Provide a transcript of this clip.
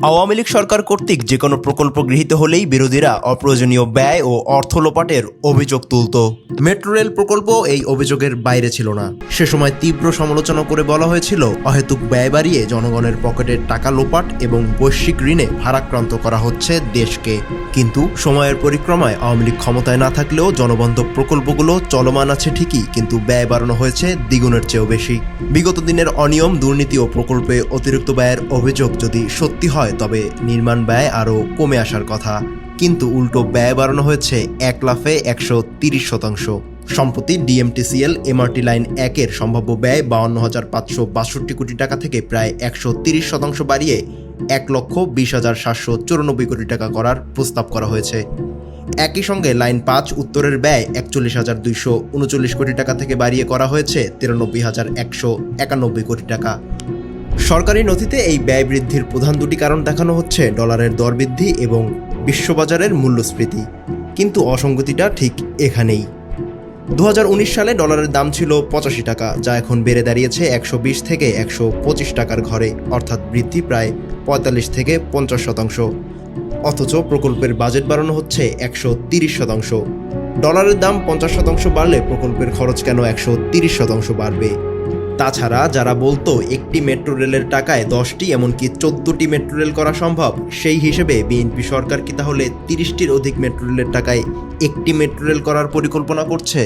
আওয়ামী লীগ সরকার কর্তৃক যে কোনো প্রকল্প গৃহীত হলেই বিরোধীরা অপ্রয়োজনীয় ব্যয় ও অর্থ লোপাটের অভিযোগ তুলত। মেট্রো রেল প্রকল্প এই অভিযোগের বাইরে ছিল না। সে সময় তীব্র সমালোচনা করে বলা হয়েছিল অহেতুক ব্যয় বাড়িয়ে জনগণের পকেটের টাকা লোপাট এবং বৈশ্বিক ঋণে ভারাক্রান্ত করা হচ্ছে দেশকে। কিন্তু সময়ের পরিক্রমায় আওয়ামী লীগ ক্ষমতায় না থাকলেও জনবান্ধব প্রকল্পগুলো চলমান আছে ঠিকই, কিন্তু ব্যয় বাড়ানো হয়েছে দ্বিগুণের চেয়েও বেশি। বিগত দিনের অনিয়ম, দুর্নীতি ও প্রকল্পে অতিরিক্ত ব্যয়ের অভিযোগ যদি সত্যি হয় তবে নির্মাণ ব্যয় আরও কমে আসার কথা, কিন্তু উল্টো ব্যয় বাড়ানো হয়েছে 1,30,000%। সম্প্রতি ডিএমটিসিএল এমআরটি লাইন 1-এর সম্ভাব্য ব্যয় 52,562 কোটি টাকা থেকে প্রায় 130% বাড়িয়ে 1,20,794 কোটি টাকা করার প্রস্তাব করা হয়েছে। একই সঙ্গে লাইন 5 উত্তরের ব্যয় 41,239 কোটি টাকা থেকে বাড়িয়ে করা হয়েছে 93,191 কোটি টাকা। সরকারি নথিতে এই ব্যয় বৃদ্ধির প্রধান দুটি কারণ দেখানো হচ্ছে ডলারের দর বৃদ্ধি এবং বিশ্ববাজারের মূল্যস্ফীতি, কিন্তু অসঙ্গতিটা ঠিক এখানেই। 2019 সালে ডলারের দাম ছিল 85 টাকা, যা এখন বেড়ে দাঁড়িয়েছে 120 থেকে 125 টাকার ঘরে, অর্থাৎ বৃদ্ধি প্রায় 45 থেকে 50%। অথচ প্রকল্পের বাজেট বাড়ানো হচ্ছে 130%। ডলারের দাম 50% বাড়লে প্রকল্পের খরচ কেন 130% বাড়বে? তাছাড়া যারা বলতো একটি মেট্রো রেলের টাকায় 10টি এমনকি 14টি মেট্রো রেল করা সম্ভব, সেই হিসেবে বিএনপি সরকার কি তাহলে 30টির অধিক মেট্রো রেলের টাকায় একটি মেট্রো রেল করার পরিকল্পনা করছে?